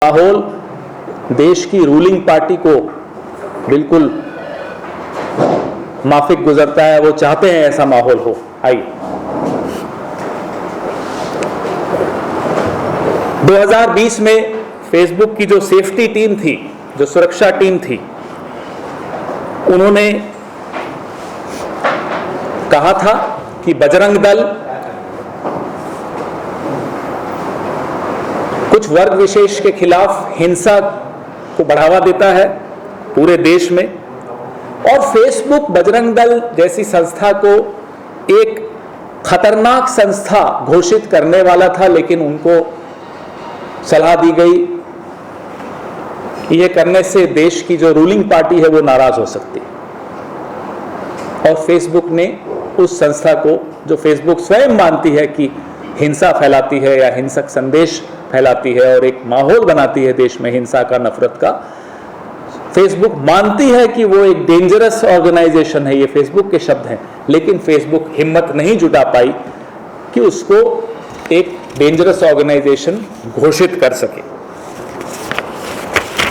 माहौल देश की रूलिंग पार्टी को बिल्कुल माफिक गुजरता है। वो चाहते हैं ऐसा माहौल हो। आइए 2020 में फेसबुक की जो सेफ्टी टीम थी, जो सुरक्षा टीम थी, उन्होंने कहा था कि बजरंग दल कुछ वर्ग विशेष के खिलाफ हिंसा को बढ़ावा देता है पूरे देश में, और फेसबुक बजरंग दल जैसी संस्था को एक खतरनाक संस्था घोषित करने वाला था, लेकिन उनको सलाह दी गई यह करने से देश की जो रूलिंग पार्टी है वो नाराज हो सकती है। और फेसबुक ने उस संस्था को, जो फेसबुक स्वयं मानती है कि हिंसा फैलाती है या हिंसक संदेश फैलाती है और एक माहौल बनाती है देश में हिंसा का, नफरत का, फेसबुक मानती है कि वो एक डेंजरस ऑर्गेनाइजेशन है। ये फेसबुक के शब्द हैं, लेकिन फेसबुक हिम्मत नहीं जुटा पाई कि उसको एक डेंजरस ऑर्गेनाइजेशन घोषित कर सके।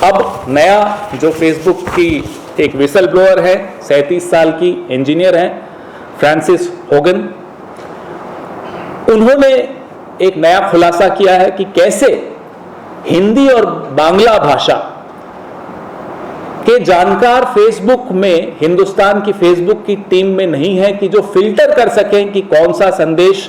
अब नया जो फेसबुक की एक विसल ब्लोअर है, 37 साल की इंजीनियर हैं, फ्रांसिस होगन, उन्होंने एक नया खुलासा किया है कि कैसे हिंदी और बांग्ला भाषा के जानकार फेसबुक में, हिंदुस्तान की फेसबुक की टीम में नहीं है कि जो फिल्टर कर सकें कि कौन सा संदेश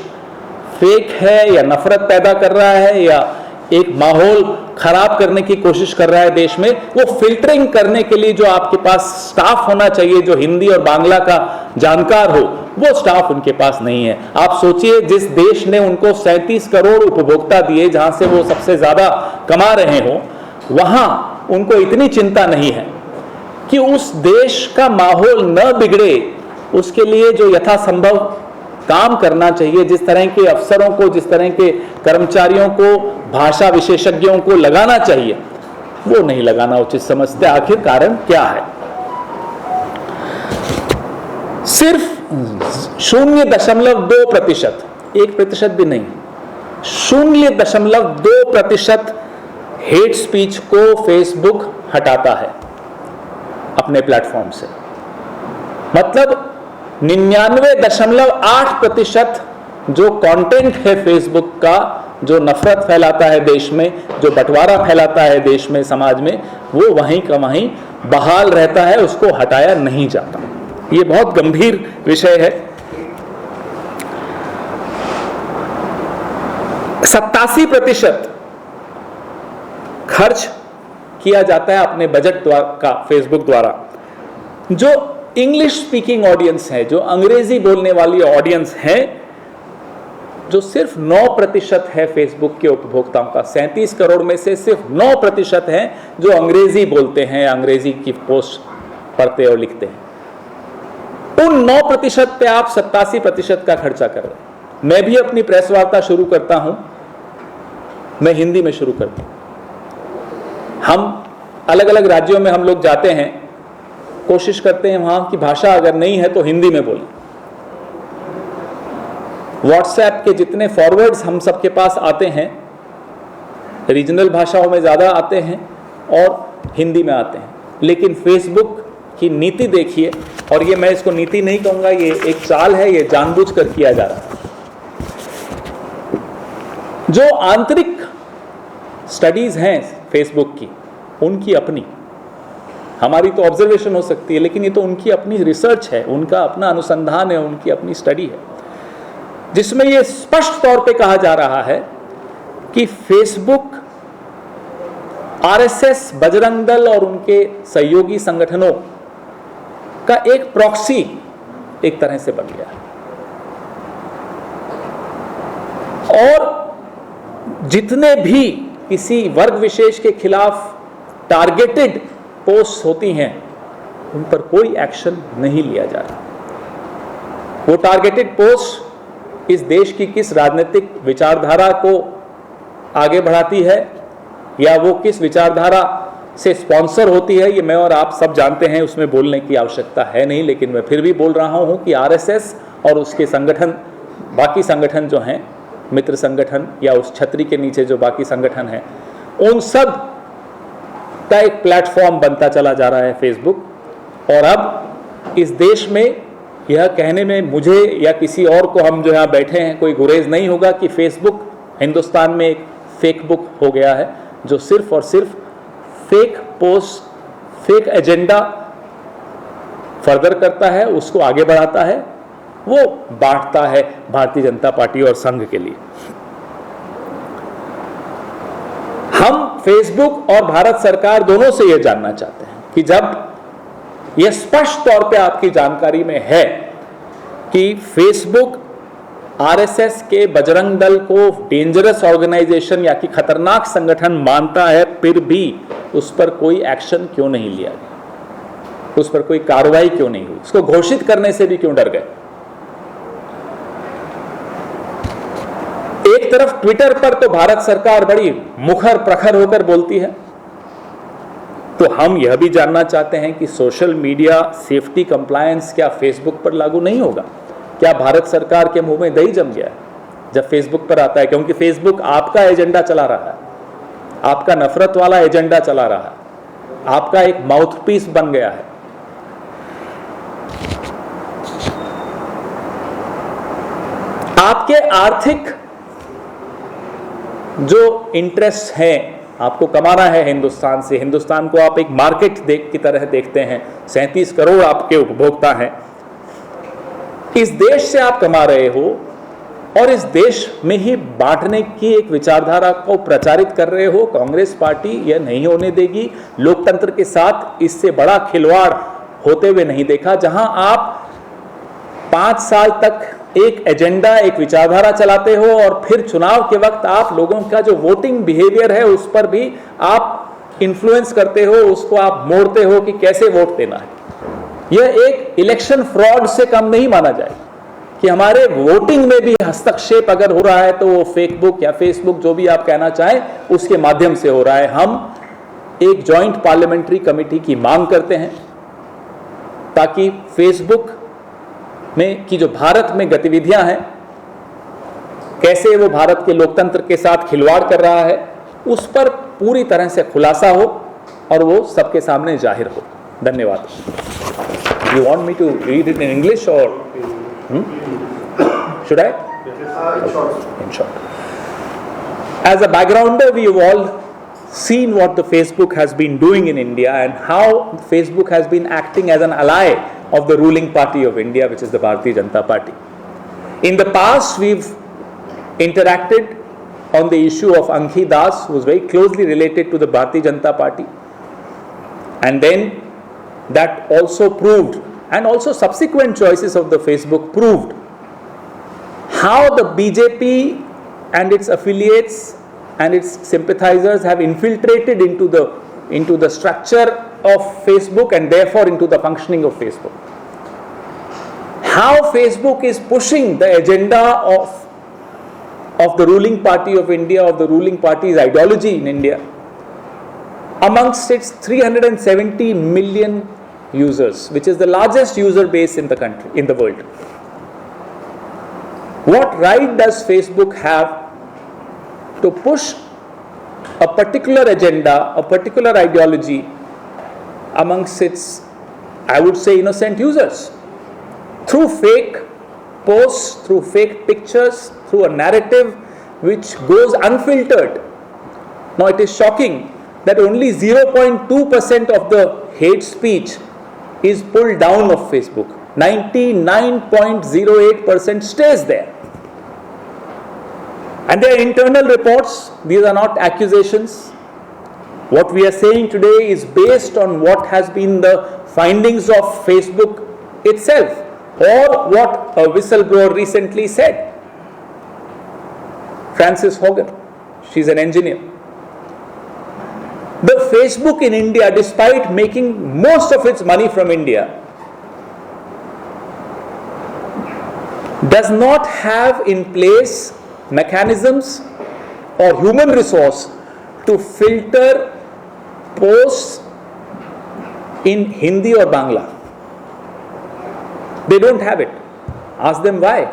फेक है या नफरत पैदा कर रहा है या एक माहौल खराब करने की कोशिश कर रहा है देश में। वो फिल्टरिंग करने के लिए जो आपके पास स्टाफ होना चाहिए, जो हिंदी और बांग्ला का जानकार हो, वो स्टाफ उनके पास नहीं है। आप सोचिए, जिस देश ने उनको 37 करोड़ उपभोक्ता दिए, जहां से वो सबसे ज्यादा कमा रहे हो, वहां उनको इतनी चिंता नहीं है कि उस देश का माहौल न बिगड़े, उसके लिए जो यथासंभव काम करना चाहिए, जिस तरह के अफसरों को, जिस तरह के कर्मचारियों को, भाषा विशेषज्ञों को लगाना चाहिए, वो नहीं लगाना उचित समझते। आखिर कारण क्या है? सिर्फ 0.2%, 1% भी नहीं, 0.2% हेट स्पीच को फेसबुक हटाता है अपने प्लेटफॉर्म से। मतलब 99.8% जो कंटेंट है फेसबुक का, जो नफरत फैलाता है देश में, जो बंटवारा फैलाता है देश में, समाज में, वो वहीं का वहीं बहाल रहता है, उसको हटाया नहीं जाता। ये बहुत गंभीर विषय है। 87% खर्च किया जाता है अपने बजट का फेसबुक द्वारा। जो इंग्लिश स्पीकिंग ऑडियंस है, जो अंग्रेजी बोलने वाली ऑडियंस है, जो सिर्फ 9% है फेसबुक के उपभोक्ताओं का। 37 करोड़ में से सिर्फ 9% हैं जो अंग्रेजी बोलते हैं, अंग्रेजी की पोस्ट पढ़ते और लिखते हैं। उन 9% पे आप 87% का खर्चा कर रहे हैं। मैं भी अपनी प्रेस वार्ता शुरू करता हूं, मैं हिंदी में शुरू करता हूं। हम अलग अलग राज्यों में हम लोग जाते हैं, कोशिश करते हैं वहां की भाषा अगर नहीं है तो हिंदी में बोलें। व्हाट्सएप के जितने फॉरवर्ड्स हम सबके पास आते हैं, रीजनल भाषाओं में ज़्यादा आते हैं और हिंदी में आते हैं। लेकिन फेसबुक की नीति देखिए, और ये मैं इसको नीति नहीं कहूँगा, ये एक चाल है, ये जानबूझकर किया जा रहा है। जो आंतरिक स्टडीज़ हैं फेसबुक की, उनकी अपनी, हमारी तो ऑब्जर्वेशन हो सकती है, लेकिन ये तो उनकी अपनी रिसर्च है, उनका अपना अनुसंधान है, उनकी अपनी स्टडी है, जिसमें ये स्पष्ट तौर पे कहा जा रहा है कि फेसबुक आरएसएस, बजरंग दल और उनके सहयोगी संगठनों का एक प्रॉक्सी एक तरह से बन गया है। और जितने भी किसी वर्ग विशेष के खिलाफ टारगेटेड पोस्ट होती हैं, उन पर कोई एक्शन नहीं लिया जा रहा। वो टारगेटेड पोस्ट इस देश की किस राजनीतिक विचारधारा को आगे बढ़ाती है या वो किस विचारधारा से स्पॉन्सर होती है, ये मैं और आप सब जानते हैं, उसमें बोलने की आवश्यकता है नहीं। लेकिन मैं फिर भी बोल रहा हूं कि आरएसएस और उसके संगठन, बाकी संगठन जो हैं, मित्र संगठन या उस छतरी के नीचे जो बाकी संगठन हैं, उन सब का एक प्लेटफॉर्म बनता चला जा रहा है फेसबुक। और अब इस देश में यह कहने में मुझे या किसी और को, हम जो यहाँ बैठे हैं, कोई गुरेज नहीं होगा कि फेसबुक हिंदुस्तान में एक फेक बुक हो गया है, जो सिर्फ और सिर्फ fake post, fake agenda further करता है, उसको आगे बढ़ाता है, वो बांटता है भारतीय जनता पार्टी और संघ के लिए। हम फेसबुक और भारत सरकार दोनों से यह जानना चाहते हैं कि जब यह स्पष्ट तौर पे आपकी जानकारी में है कि फेसबुक आरएसएस के बजरंग दल को डेंजरस ऑर्गेनाइजेशन या कि खतरनाक संगठन मानता है, फिर भी उस पर कोई एक्शन क्यों नहीं लिया गया, उस पर कोई कार्रवाई क्यों नहीं हुई, उसको घोषित करने से भी क्यों डर गए? एक तरफ ट्विटर पर तो भारत सरकार बड़ी मुखर प्रखर होकर बोलती है, तो हम यह भी जानना चाहते हैं कि सोशल मीडिया सेफ्टी कंप्लायंस क्या फेसबुक पर लागू नहीं होगा? क्या भारत सरकार के मुंह में दही जम गया है जब फेसबुक पर आता है? क्योंकि फेसबुक आपका एजेंडा चला रहा है, आपका नफरत वाला एजेंडा चला रहा है, आपका एक माउथपीस बन गया है। आपके आर्थिक जो इंटरेस्ट हैं, आपको कमाना है हिंदुस्तान से, हिंदुस्तान को आप एक मार्केट की तरह देखते हैं, 37 करोड़ आपके उपभोक्ता हैं, इस देश से आप कमा रहे हो और इस देश में ही बांटने की एक विचारधारा को प्रचारित कर रहे हो। कांग्रेस पार्टी यह नहीं होने देगी। लोकतंत्र के साथ इससे बड़ा खिलवाड़ होते हुए नहीं देखा। जहां आप 5 साल तक एक एजेंडा, एक विचारधारा चलाते हो और फिर चुनाव के वक्त आप लोगों का जो वोटिंग बिहेवियर है उस पर भी आप इन्फ्लुएंस करते हो, उसको आप मोड़ते हो कि कैसे वोट देना है। यह एक इलेक्शन फ्रॉड से कम नहीं माना जाए कि हमारे वोटिंग में भी हस्तक्षेप अगर हो रहा है तो वो फेसबुक या फेसबुक जो भी आप कहना चाहें उसके माध्यम से हो रहा है। हम एक जॉइंट पार्लियामेंट्री कमेटी की मांग करते हैं ताकि फेसबुक में की जो भारत में गतिविधियां हैं, कैसे वो भारत के लोकतंत्र के साथ खिलवाड़ कर रहा है, उस पर पूरी तरह से खुलासा हो और वो सबके सामने जाहिर हो। धन्यवाद। You want me to read it in English or should I? In short. As a backgrounder, we have all seen what the Facebook has been doing in India and how Facebook has been acting as an ally of the ruling party of India, which is the Bharatiya Janata Party. In the past, we've interacted on the issue of Ankhi Das, who was very closely related to the Bharatiya Janata Party. And then that also proved, and also subsequent choices of the Facebook proved, how the BJP and its affiliates and its sympathizers have infiltrated into the structure of Facebook and therefore into the functioning of Facebook. How Facebook is pushing the agenda of the ruling party of India, of the ruling party's ideology in India, amongst its 370 million users, which is the largest user base in the country, in the world. What right does Facebook have to push a particular agenda, a particular ideology amongst its, I would say, innocent users? Through fake posts, through fake pictures, through a narrative which goes unfiltered. Now it is shocking that only 0.2% of the hate speech is pulled down of Facebook. 99.08% stays there. And there are internal reports. These are not accusations. What we are saying today is based on what has been the findings of Facebook itself, or what a whistleblower recently said. Frances Hogan, she's an engineer. The Facebook in India, despite making most of its money from India, does not have in place mechanisms or human resource to filter posts in Hindi or Bangla. They don't have it. Ask them why.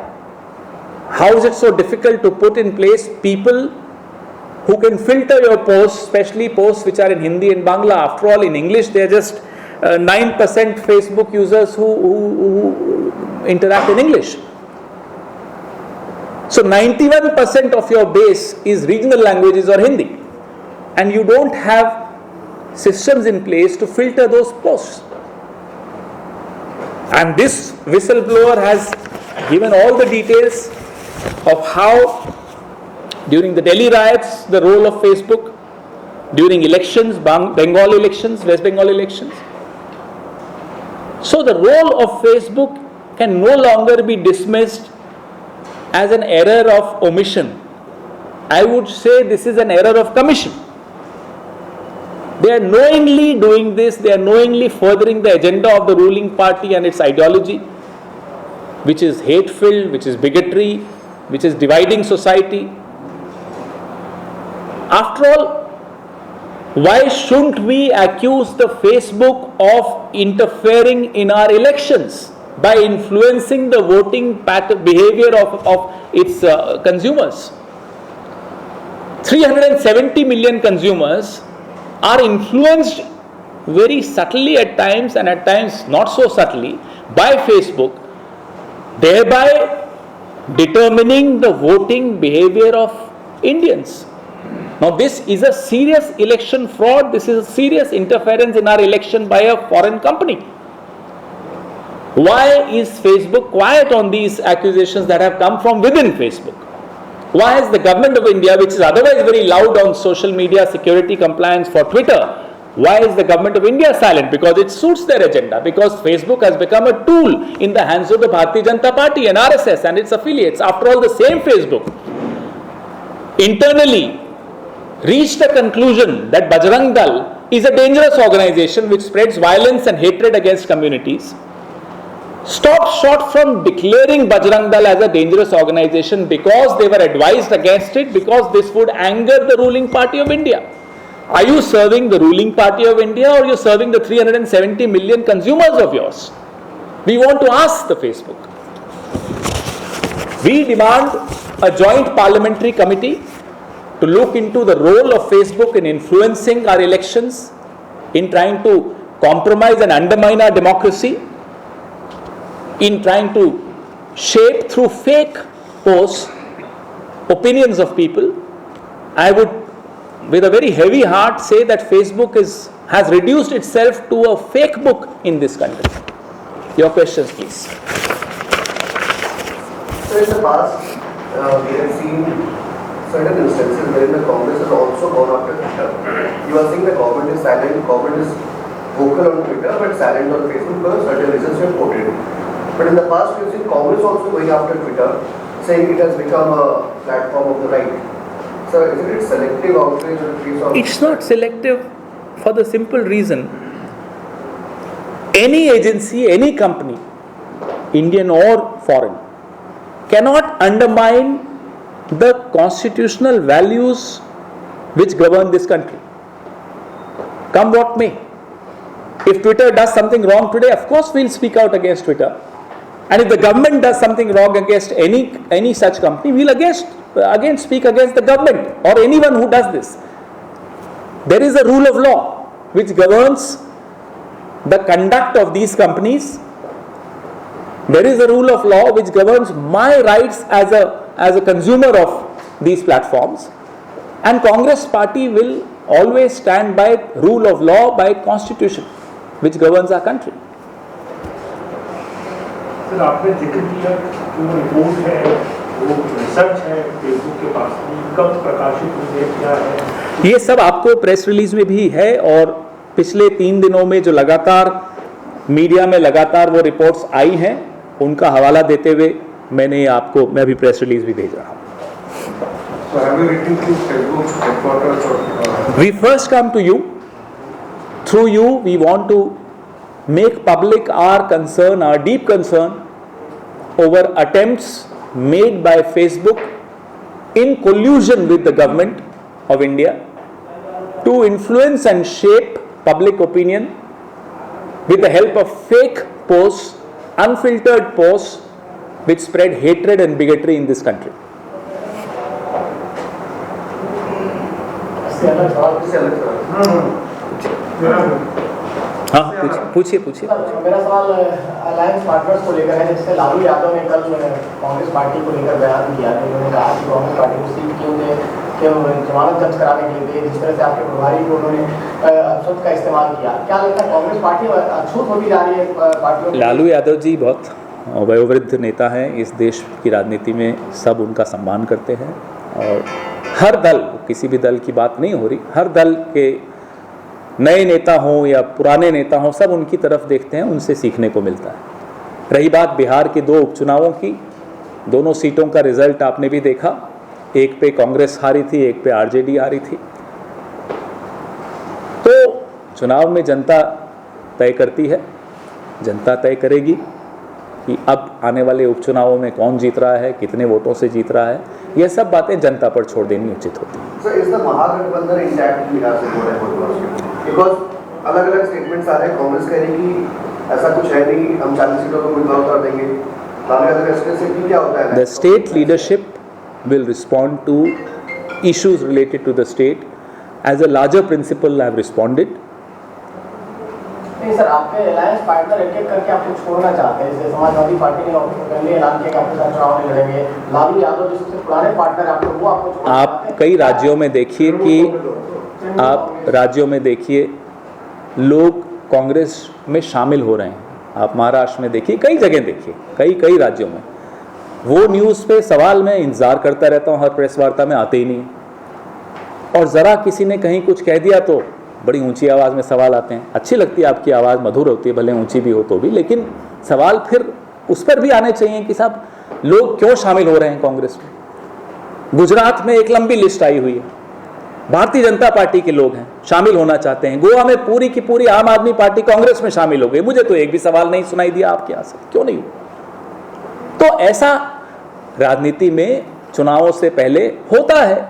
How is it so difficult to put in place people who can filter your posts, especially posts which are in Hindi and Bangla. After all, in English, they are just 9% Facebook users who interact in English. So 91% of your base is regional languages or Hindi, and you don't have systems in place to filter those posts. And this whistleblower has given all the details of how during the Delhi riots, the role of Facebook, during elections, Bengal elections, West Bengal elections. So the role of Facebook can no longer be dismissed as an error of omission. I would say this is an error of commission. They are knowingly doing this, they are knowingly furthering the agenda of the ruling party and its ideology, which is hate-filled, which is bigotry, which is dividing society. After all, why shouldn't we accuse the Facebook of interfering in our elections by influencing the voting pattern behavior of its consumers? 370 million consumers are influenced very subtly at times, and at times not so subtly, by Facebook, thereby determining the voting behavior of Indians. Now this is a serious election fraud, this is a serious interference in our election by a foreign company. Why is Facebook quiet on these accusations that have come from within Facebook? Why is the government of India, which is otherwise very loud on social media security compliance for Twitter, why is the government of India silent? Because it suits their agenda, because Facebook has become a tool in the hands of the Bharatiya Janata Party and RSS and its affiliates. After all, the same Facebook internally reached a conclusion that Bajrang Dal is a dangerous organization which spreads violence and hatred against communities. Stopped short from declaring Bajrang Dal as a dangerous organization because they were advised against it, because this would anger the ruling party of India. Are you serving the ruling party of India, or are you serving the 370 million consumers of yours? We want to ask the Facebook. We demand a joint parliamentary committee to look into the role of Facebook in influencing our elections, in trying to compromise and undermine our democracy, in trying to shape through fake posts opinions of people. I would, with a very heavy heart, say that Facebook has reduced itself to a fake book in this country. Your questions, please. So in the past, we have seen certain instances wherein the Congress has also gone after Twitter. You are saying the government is silent, government is vocal on Twitter but silent on Facebook because certain reasons you have quoted. But in the past, we have seen Congress also going after Twitter, saying it has become a platform of the right. So is it selective outrage on the case of... It's not selective for the simple reason. Any agency, any company, Indian or foreign, cannot undermine the constitutional values which govern this country, come what may. If Twitter does something wrong today, of course we'll speak out against Twitter. And if the government does something wrong against any such company, we'll again speak against the government or anyone who does this. There is a rule of law which governs the conduct of these companies. There is a rule of law which governs my rights as a consumer of these platforms. And Congress party will always stand by rule of law, by constitution which governs our country. Sir आपने जिक्र किया जो report है वो research है Facebook के पास, कब प्रकाशित हुई है, क्या है? ये सब आपको प्रेस रिलीज में भी है और पिछले 3 दिनों में जो लगातार मीडिया में लगातार वो रिपोर्ट्स आई हैं उनका हवाला देते हुए मैं अभी प्रेस रिलीज भी भेज रहा हूँ. So have you written to Facebook headquarters or... We first come to you. Through you, we want to make public our concern, our deep concern over attempts made by Facebook in collusion with the government of India to influence and shape public opinion with the help of fake posts, unfiltered posts which spread hatred and bigotry in this country. इससे अलग सवाल। हाँ पूछिए पूछिए। मेरा सवाल alliance partners को लेकर है, जिससे लालू यादव ने कल कांग्रेस पार्टी को लेकर बयान किया कि उन्होंने कहा कि कांग्रेस पार्टी को सीट क्यों जमानत दर्ज कराने के लिए, जिस तरह से आपके प्रभारी को उन्होंने अपशब्द का इस्तेमाल किया, क्या लगता है कांग्रेस पार्टी अछूत होती जा रही है पार्टियों? लालू यादव जी बहुत वयोवृद्ध नेता हैं, इस देश की राजनीति में सब उनका सम्मान करते हैं और हर दल, किसी भी दल की बात नहीं हो रही, हर दल के नए नेता हों या पुराने नेता हों, सब उनकी तरफ देखते हैं, उनसे सीखने को मिलता है। रही बात बिहार के 2 उपचुनावों की, दोनों सीटों का रिजल्ट आपने भी देखा, एक पे कांग्रेस हारी थी, एक पे आरजेडी हारी थी। तो चुनाव में जनता तय करती है, जनता तय करेगी कि अब आने वाले उपचुनावों में कौन जीत रहा है, कितने वोटों से जीत रहा है, यह सब बातें जनता पर छोड़ देनी उचित होती है। Sir, is the Mahagathbandhan intact Bihar से हो रहा है? बिकॉज अलग अलग स्टेटमेंट्स आ रहे हैं, कांग्रेस कह रही कि ऐसा कुछ है नहीं, हम 40 सीटों को उम्मीदवार उतार देंगे। लालू यादव एक्सप्रेस क्या होता है? The state leadership will respond to issues related to the state. As a larger principle, I have responded. नहीं सर, आपके अलायंस पार्टनर एक एक करके आपको छोड़ना चाहते हैं। जैसे समाजवादी पार्टी ने पहले ऐलान किया कि आपके साथ चुनाव नहीं लड़ेंगे, लालू यादव जो सबसे पुराने पार्टनर आपको, वो आपको छोड़ना चाहते हैं। आप कई राज्यों में देखिए कि आप राज्यों में देखिए लोग कांग्रेस में शामिल हो रहे हैं। आप महाराष्ट्र में देखिए, कई जगह देखिए, कई राज्यों में। वो न्यूज़ पे सवाल मैं इंतज़ार करता रहता हूँ, हर प्रेस वार्ता में आते ही नहीं, और ज़रा किसी ने कहीं कुछ कह दिया तो बड़ी ऊंची आवाज़ में सवाल आते हैं। अच्छी लगती है, आपकी आवाज़ मधुर होती है, भले ऊंची भी हो तो भी, लेकिन सवाल फिर उस पर भी आने चाहिए कि साहब लोग क्यों शामिल हो रहे हैं कांग्रेस में। गुजरात में एक लंबी लिस्ट आई हुई है, भारतीय जनता पार्टी के लोग हैं, शामिल होना चाहते हैं। गोवा में पूरी की पूरी आम आदमी पार्टी कांग्रेस में शामिल हो गई। मुझे तो एक भी सवाल नहीं सुनाई दिया आपके यहाँ से, क्यों नहीं हुआ? तो ऐसा राजनीति में चुनावों से पहले होता है,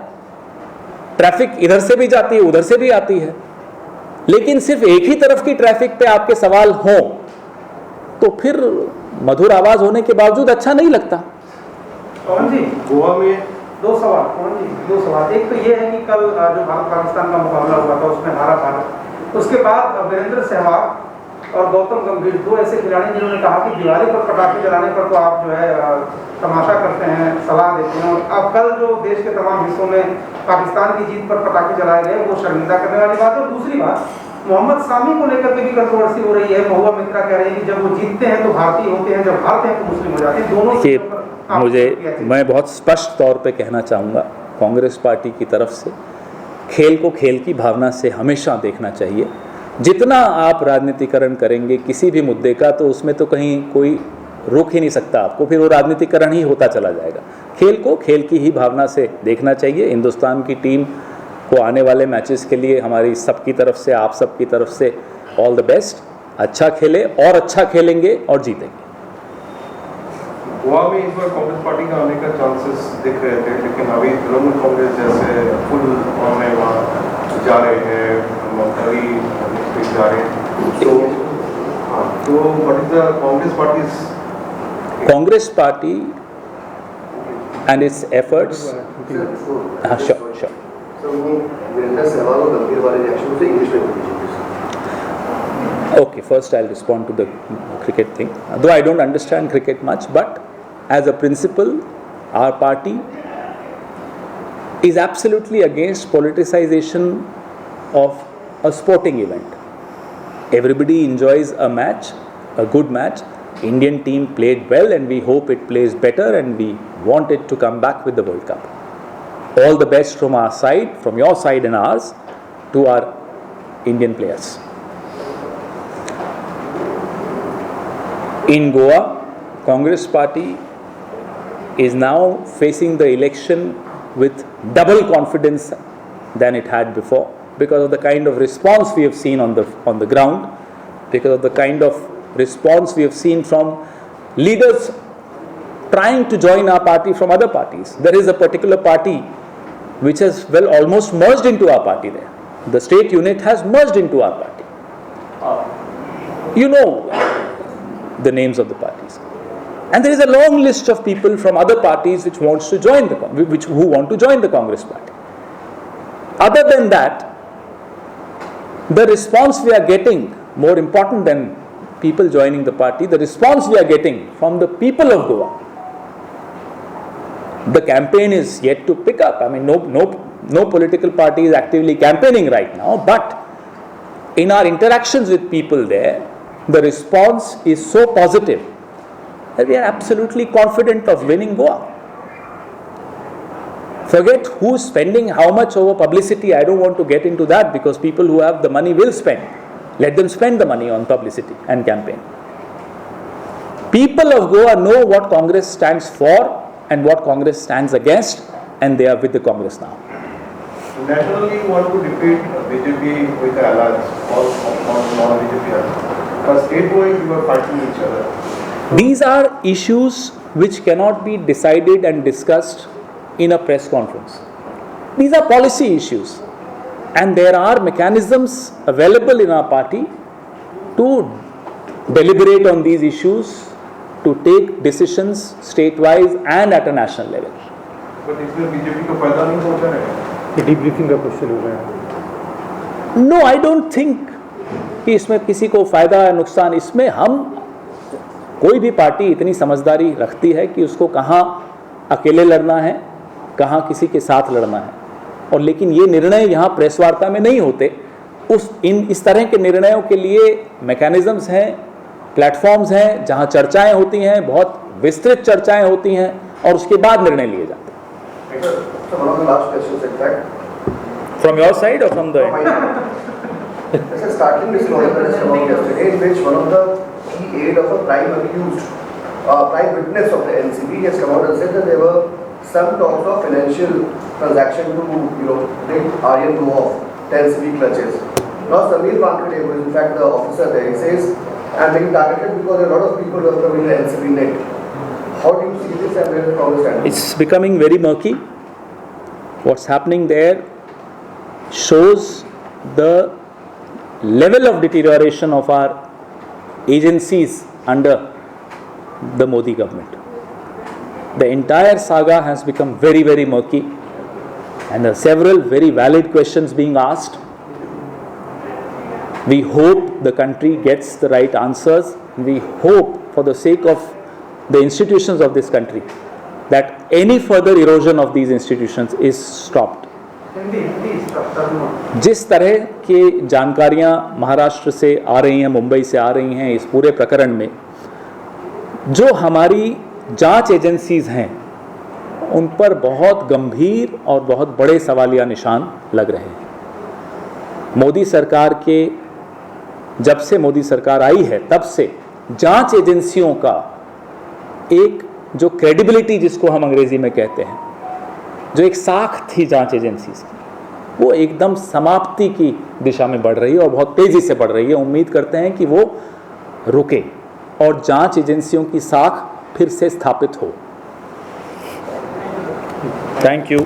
ट्रैफिक इधर से भी जाती है, उधर से भी आती है, लेकिन सिर्फ एक ही तरफ की ट्रैफिक पे आपके सवाल हों तो फिर मधुर आवाज होने के बावजूद अच्छा नहीं लगता। पवन जी, गोवा में 2 सवाल। पवन जी, 2 सवाल। एक तो ये है कि कल जो भारत पाकिस्तान का मुकाबला हुआ था उसमें हारा भारत, उसके बाद वीरेंद्र सहवाग और गौतम गंभीर 2 ऐसे खिलाड़ी जिन्होंने कहा कि दिवाली पर पटाखे जलाने पर तो आप जो है तमाशा करते हैं, सलाह देते हैं, और अब कल जो देश के तमाम हिस्सों में पाकिस्तान की जीत पर पटाखे जलाए गए वो शर्मिंदा करने वाली बात है। और दूसरी बात, मोहम्मद सामी को लेकर के भी कंट्रोवर्सी हो रही है। महुआ मित्रा कह रहे हैं कि जब वो जीतते हैं तो भारतीय होते हैं, जब हारते हैं तो मुस्लिम हो जाते हैं। दोनों मैं बहुत स्पष्ट तौर पे कहना चाहूँगा, कांग्रेस पार्टी की तरफ से खेल को खेल की भावना से हमेशा देखना चाहिए। जितना आप राजनीतिकरण करेंगे किसी भी मुद्दे का, तो उसमें तो कहीं कोई रोक ही नहीं सकता आपको, फिर वो राजनीतिकरण ही होता चला जाएगा। खेल को खेल की ही भावना से देखना चाहिए। हिंदुस्तान की टीम को आने वाले मैचेस के लिए हमारी सबकी तरफ से, आप सबकी तरफ से ऑल द बेस्ट। अच्छा खेले और अच्छा खेलेंगे और जीतेंगे। गोवा में इस बार कांग्रेस पार्टी का आने का चांसेस दिख रहे थे, लेकिन अभी तृणमूल कांग्रेस जैसे फुल में वहाँ जा रहे हैं, जा रहे हैं, तो what is the Congress party and its efforts. Sure. Okay, first I'll respond to the cricket thing. Though I don't understand cricket much, but as a principle, our party is absolutely against politicization of a sporting event. Everybody enjoys a match, a good match. Indian team played well and we hope it plays better and we want it to come back with the World Cup. All the best from our side, from your side and ours, to our Indian players. In Goa, Congress party is now facing the election with double confidence than it had before, because of the kind of response we have seen on the ground, because of the kind of response we have seen from leaders trying to join our party from other parties. There is a particular party which has almost merged into our party there. The state unit has merged into our party. You know the names of the parties. And there is a long list of people from other parties who want to join the Congress party. other than that, the response we are getting, more important than people joining the party, the response we are getting from the people of Goa, the campaign is yet to pick up. I mean, no political party is actively campaigning right now, but in our interactions with people there, the response is so positive that we are absolutely confident of winning Goa. Forget who's spending how much over publicity. I don't want to get into that, because people who have the money will spend. Let them spend the money on publicity and campaign. People of Goa know what Congress stands for and what Congress stands against, and they are with the Congress now. Naturally, you want to defeat BJP with the alliance or non-BJP alliance. But state-wise, you are fighting each other. These are issues which cannot be decided and discussed in a press conference. These are policy issues, and there are mechanisms available in our party to deliberate on these issues, to take decisions state-wise and at a national level. But इसमें BJP को फायदा नहीं पहुंचा रहेगा। ये debriefing का question हो गया। No, I don't think कि इसमें किसी को फायदा या नुकसान, इसमें हम कोई भी पार्टी इतनी समझदारी रखती है कि उसको कहाँ अकेले लड़ना है, कहाँ किसी के साथ लड़ना है, और लेकिन ये निर्णय यहाँ प्रेस वार्ता में नहीं होते। इस तरह के निर्णयों के लिए मैकेनिज्म्स हैं, प्लेटफॉर्म्स हैं जहाँ चर्चाएं होती हैं, बहुत विस्तृत चर्चाएं होती हैं, और उसके बाद निर्णय लिए जाते हैं। So one of the last questions, in fact. From your side or from the This is starting this story that has come out yesterday, in which one of the key aid of a prime accused, prime witness of the NCB has come out and said that there were some talks of financial transaction to, take Aryan go off 10 civic clutches. Now Samir Pankade, who is in fact the officer there, he says, I'm being targeted because there are a lot of people who are coming to NCB net. How do you see this and where the Congress stands? It's becoming very murky. What's happening there shows the level of deterioration of our agencies under the Modi government. The entire saga has become very, very murky, and there are several very valid questions being asked. We hope the country gets the right answers. We hope, for the sake of the institutions of this country, that any further erosion of these institutions is stopped. जिस तरह की जानकारियां महाराष्ट्र से आ रही हैं, मुंबई से आ रही हैं, इस पूरे प्रकरण में जो हमारी जांच एजेंसीज हैं उन पर बहुत गंभीर और बहुत बड़े सवालिया निशान लग रहे हैं। मोदी सरकार के, जब से मोदी सरकार आई है तब से जांच एजेंसियों का एक जो क्रेडिबिलिटी, जिसको हम अंग्रेजी में कहते हैं, जो एक साख थी जांच एजेंसीज की, वो एकदम समाप्ति की दिशा में बढ़ रही है और बहुत तेजी से बढ़ रही है। उम्मीद करते हैं कि वो रुके और जांच एजेंसियों की साख फिर से स्थापित हो। Thank you.